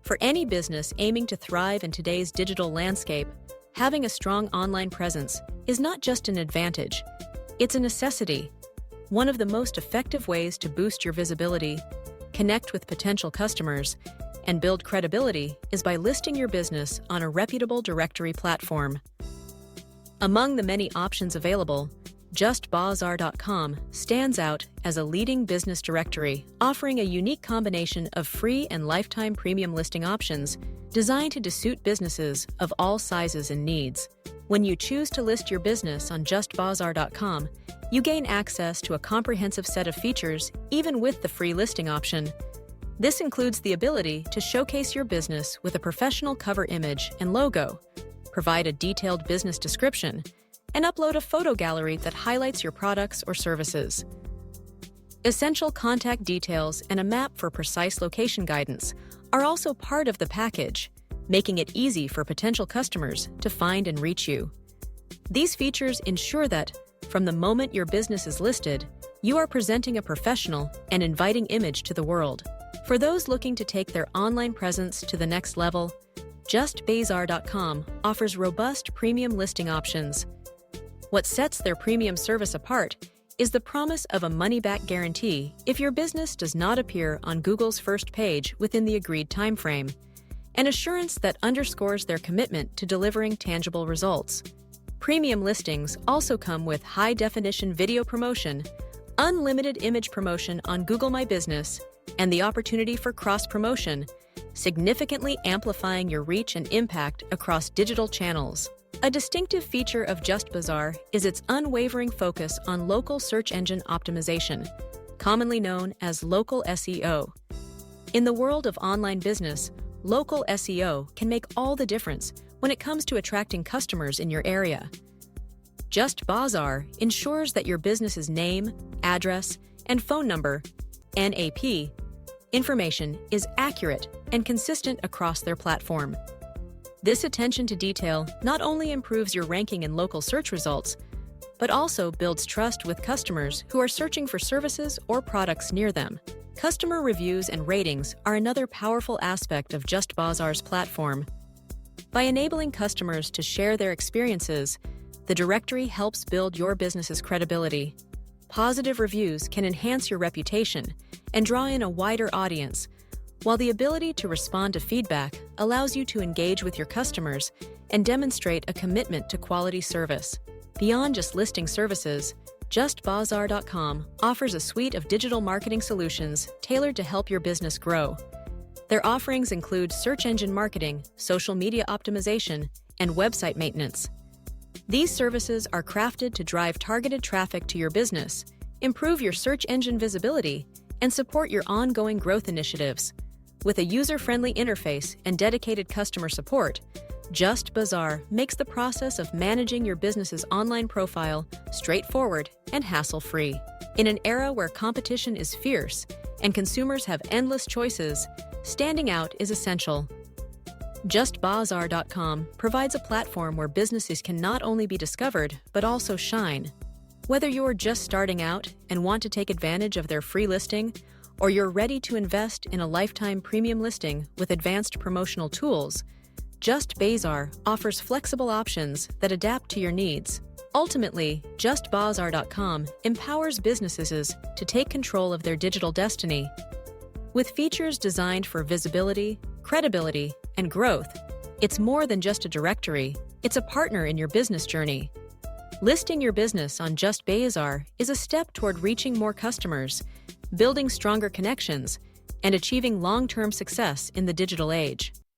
For any business aiming to thrive in today's digital landscape, having a strong online presence is not just an advantage, it's a necessity. One of the most effective ways to boost your visibility, connect with potential customers, and build credibility is by listing your business on a reputable directory platform. Among the many options available, JustBazaar.com stands out as a leading business directory, offering a unique combination of free and lifetime premium listing options designed to suit businesses of all sizes and needs. When you choose to list your business on JustBazaar.com, you gain access to a comprehensive set of features even with the free listing option. This includes the ability to showcase your business with a professional cover image and logo, provide a detailed business description, and upload a photo gallery that highlights your products or services. Essential contact details and a map for precise location guidance are also part of the package, making it easy for potential customers to find and reach you. These features ensure that, from the moment your business is listed, you are presenting a professional and inviting image to the world. For those looking to take their online presence to the next level, JustBazaar.com offers robust premium listing options. What sets their premium service apart is the promise of a money-back guarantee if your business does not appear on Google's first page within the agreed timeframe, an assurance that underscores their commitment to delivering tangible results. Premium listings also come with high-definition video promotion, unlimited image promotion on Google My Business, and the opportunity for cross-promotion, significantly amplifying your reach and impact across digital channels. A distinctive feature of JustBazaar is its unwavering focus on local search engine optimization, commonly known as local SEO. In the world of online business, local SEO can make all the difference when it comes to attracting customers in your area. JustBazaar ensures that your business's name, address, and phone number (NAP) information is accurate and consistent across their platform. This attention to detail not only improves your ranking in local search results, but also builds trust with customers who are searching for services or products near them. Customer reviews and ratings are another powerful aspect of JustBazaar's platform. By enabling customers to share their experiences, the directory helps build your business's credibility. Positive reviews can enhance your reputation and draw in a wider audience, while the ability to respond to feedback allows you to engage with your customers and demonstrate a commitment to quality service. Beyond just listing services, JustBazaar.com offers a suite of digital marketing solutions tailored to help your business grow. Their offerings include search engine marketing, social media optimization, and website maintenance. These services are crafted to drive targeted traffic to your business, improve your search engine visibility, and support your ongoing growth initiatives. With a user-friendly interface and dedicated customer support, JustBazaar makes the process of managing your business's online profile straightforward and hassle-free. In an era where competition is fierce and consumers have endless choices, standing out is essential. JustBazaar.com provides a platform where businesses can not only be discovered, but also shine. Whether you're just starting out and want to take advantage of their free listing, or you're ready to invest in a lifetime premium listing with advanced promotional tools, JustBazaar offers flexible options that adapt to your needs. Ultimately, JustBazaar.com empowers businesses to take control of their digital destiny. With features designed for visibility, credibility, and growth, it's more than just a directory, it's a partner in your business journey. Listing your business on JustBazaar is a step toward reaching more customers, building stronger connections, and achieving long-term success in the digital age.